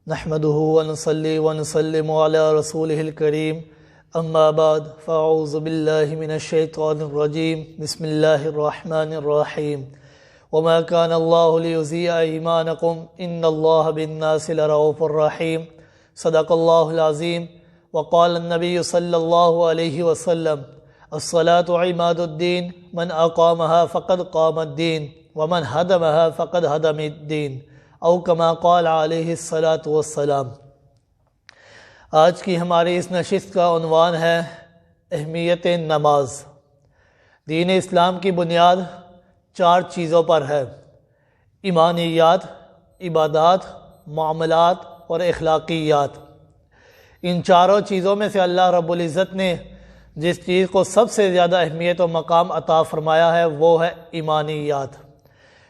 نحمده ونصلي ونسلم على رسوله الكريم اما بعد فاعوذ بالله من الشيطان الرجيم بسم الله الرحمن الرحيم وما كان الله ليضيع إيمانكم إن الله بالناس لرؤوف رحيم صدق الله العظيم. وقال النبي صلى الله عليه وسلم الصلاة عماد الدين من أقامها فقد قام الدين ومن هدمها فقد هدم الدين او کما قال علیہ الصلاۃ والسلام. آج کی ہماری اس نشست کا عنوان ہے اہمیت نماز. دین اسلام کی بنیاد 4 چیزوں پر ہے: ایمانیات، عبادات، معاملات اور اخلاقیات. ان چاروں چیزوں میں سے اللہ رب العزت نے جس چیز کو سب سے زیادہ اہمیت و مقام عطا فرمایا ہے وہ ہے ایمانیات.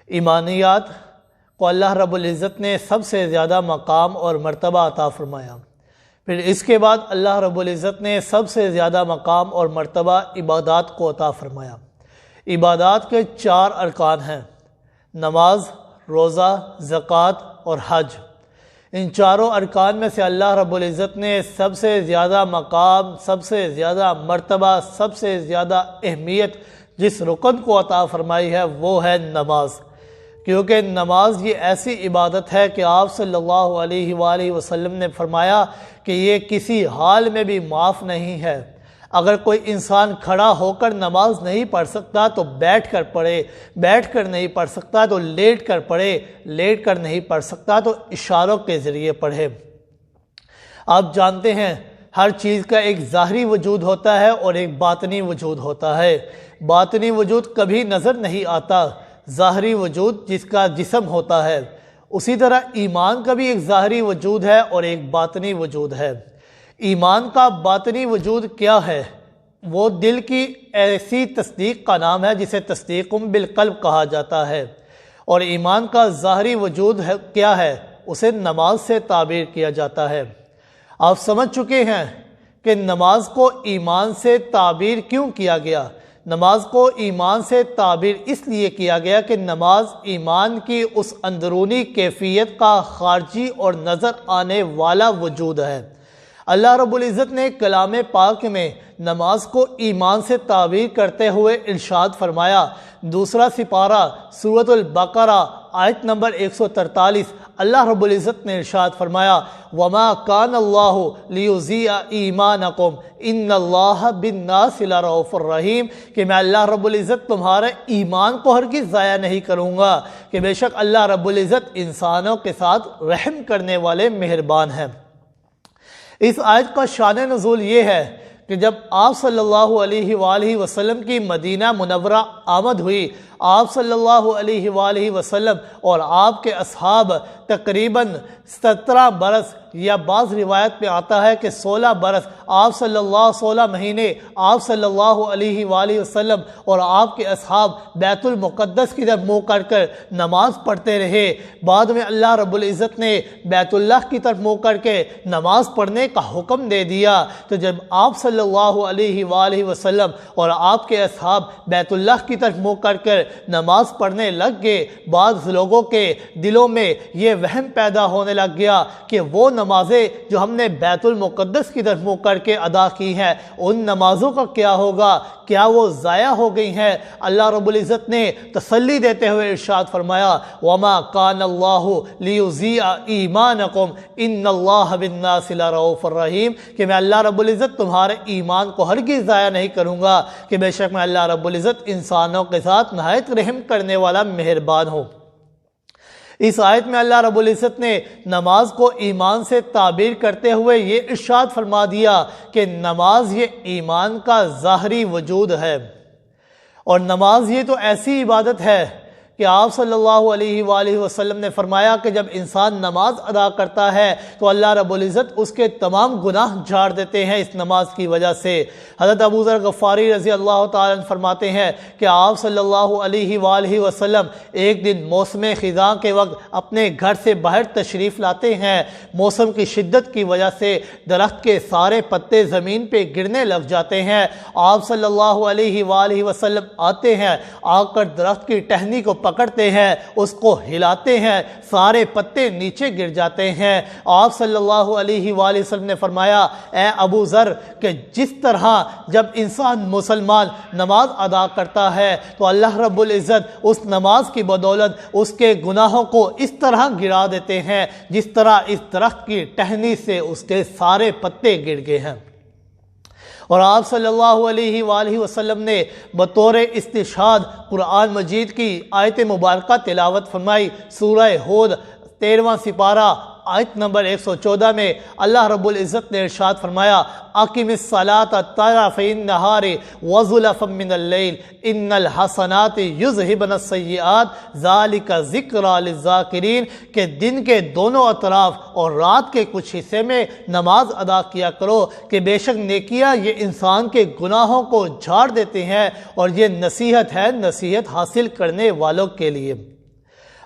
ایمانیات کو اللہ رب العزت نے سب سے زیادہ مقام اور مرتبہ عطا فرمایا. پھر اس کے بعد اللہ رب العزت نے سب سے زیادہ مقام اور مرتبہ عبادات کو عطا فرمایا. عبادات کے 4 ارکان ہیں: نماز، روزہ، زکوٰۃ اور حج. ان چاروں ارکان میں سے اللہ رب العزت نے سب سے زیادہ مقام، سب سے زیادہ مرتبہ، سب سے زیادہ اہمیت جس رکن کو عطا فرمائی ہے وہ ہے نماز. کیونکہ نماز یہ ایسی عبادت ہے کہ آپ صلی اللہ علیہ وآلہ وسلم نے فرمایا کہ یہ کسی حال میں بھی معاف نہیں ہے. اگر کوئی انسان کھڑا ہو کر نماز نہیں پڑھ سکتا تو بیٹھ کر پڑھے، بیٹھ کر نہیں پڑھ سکتا تو لیٹ کر پڑھے، لیٹ کر نہیں پڑھ سکتا تو اشاروں کے ذریعے پڑھے. آپ جانتے ہیں ہر چیز کا ایک ظاہری وجود ہوتا ہے اور ایک باطنی وجود ہوتا ہے. باطنی وجود کبھی نظر نہیں آتا، ظاہری وجود جس کا جسم ہوتا ہے. اسی طرح ایمان کا بھی ایک ظاہری وجود ہے اور ایک باطنی وجود ہے. ایمان کا باطنی وجود کیا ہے؟ وہ دل کی ایسی تصدیق کا نام ہے جسے تصدیق بالقلب کہا جاتا ہے. اور ایمان کا ظاہری وجود کیا ہے؟ اسے نماز سے تعبیر کیا جاتا ہے. آپ سمجھ چکے ہیں کہ نماز کو ایمان سے تعبیر کیوں کیا گیا. نماز کو ایمان سے تعبیر اس لیے کیا گیا کہ نماز ایمان کی اس اندرونی کیفیت کا خارجی اور نظر آنے والا وجود ہے. اللہ رب العزت نے کلام پاک میں نماز کو ایمان سے تعبیر کرتے ہوئے ارشاد فرمایا. 2 سپارہ سورۃ البقرہ آیت نمبر 143 اللہ رب العزت نے ارشاد فرمایا وَمَا كَانَ اللَّهُ لِيُضِيعَ إِيمَانَكُمْ إِنَّ اللَّهَ بِالنَّاسِ لَرَءُوفٌ رَحِيمٌ کہ میں اللہ رب العزت تمہارے ایمان کو ہرگز ضائع نہیں کروں گا، کہ بے شک اللہ رب العزت انسانوں کے ساتھ رحم کرنے والے مہربان ہیں. اس آیت کا شان نزول یہ ہے کہ جب آپ صلی اللہ علیہ وآلہ وسلم کی مدینہ منورہ آمد ہوئی، آپ صلی اللہ علیہ وآلہ وسلم اور آپ کے اصحاب تقریباً 17 برس یا بعض روایت میں آتا ہے کہ 16 برس آپ صلی اللہ 16 مہینے آپ صلی اللہ علیہ وآلہ وسلم اور آپ کے اصحاب بیت المقدس کی طرف منہ کر کر نماز پڑھتے رہے. بعد میں اللہ رب العزت نے بیت اللہ کی طرف منہ کر کے نماز پڑھنے کا حکم دے دیا. تو جب آپ صلی اللہ علیہ وآلہ وسلم اور آپ کے اصحاب بیت اللہ کی طرف منہ کر کر نماز پڑھنے لگ گئے، بعض لوگوں کے دلوں میں یہ وہم پیدا ہونے لگ گیا کہ وہ نمازیں جو ہم نے بیت المقدس کی طرف منہ کر کے ادا کی ہیں ان نمازوں کا کیا ہوگا، کیا وہ ضائع ہو گئی ہیں؟ اللہ رب العزت نے تسلی دیتے ہوئے ارشاد فرمایا وَمَا كَانَ اللَّهُ لِيُضِيعَ إِيمَانَكُمْ إِنَّ اللَّهَ بِالنَّاسِ لَرَءُوفٌ رَحِيمٌ کہ میں اللہ رب العزت تمہارے ایمان کو ہرگز ضائع نہیں کروں گا، کہ بے شک میں اللہ رب العزت انسانوں کے ساتھ نہایت رحم کرنے والا مہربان ہوں. اس آیت میں اللہ رب العزت نے نماز کو ایمان سے تعبیر کرتے ہوئے یہ ارشاد فرما دیا کہ نماز یہ ایمان کا ظاہری وجود ہے. اور نماز یہ تو ایسی عبادت ہے کہ آپ صلی اللہ علیہ وآلہ وسلم نے فرمایا کہ جب انسان نماز ادا کرتا ہے تو اللہ رب العزت اس کے تمام گناہ جھاڑ دیتے ہیں اس نماز کی وجہ سے. حضرت ابو ذر غفاری رضی اللہ تعالیٰ عنہ فرماتے ہیں کہ آپ صلی اللہ علیہ وآلہ وسلم ایک دن موسم خزاں کے وقت اپنے گھر سے باہر تشریف لاتے ہیں. موسم کی شدت کی وجہ سے درخت کے سارے پتے زمین پہ گرنے لگ جاتے ہیں. آپ صلی اللہ علیہ وآلہ وسلم آتے ہیں، آ کر درخت کی ٹہنی کو پکڑتے ہیں، اس کو ہلاتے ہیں، سارے پتے نیچے گر جاتے ہیں۔ آپ صلی اللہ علیہ وآلہ وسلم نے فرمایا اے ابو ذر کہ جس طرح جب انسان مسلمان نماز ادا کرتا ہے تو اللہ رب العزت اس نماز کی بدولت اس کے گناہوں کو اس طرح گرا دیتے ہیں جس طرح اس درخت کی ٹہنی سے اس کے سارے پتے گر گئے ہیں۔ اور آپ صلی اللہ علیہ وآلہ وسلم نے بطور استشہاد قرآن مجید کی آیت مبارکہ تلاوت فرمائی۔ سورہ ہود 13واں سپارہ آیت نمبر 114 میں اللہ رب العزت نے ارشاد فرمایا اقم الصلاۃ طرفی النہار وزلفا من اللیل ان الحسنات یذہبن السیئات ذالک ذکری للذاکرین، کہ دن کے دونوں اطراف اور رات کے کچھ حصے میں نماز ادا کیا کرو کہ بے شک نیکیاں یہ انسان کے گناہوں کو جھاڑ دیتے ہیں اور یہ نصیحت ہے نصیحت حاصل کرنے والوں کے لیے۔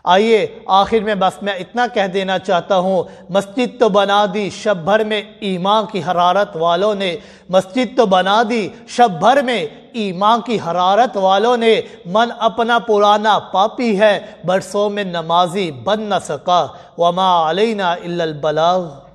آئیے آخر میں بس میں اتنا کہہ دینا چاہتا ہوں، مسجد تو بنا دی شب بھر میں ایمان کی حرارت والوں نے، مسجد تو بنا دی شب بھر میں ایمان کی حرارت والوں نے، من اپنا پرانا پاپی ہے برسوں میں نمازی بن نہ سکا، وما علینا الا البلاغ۔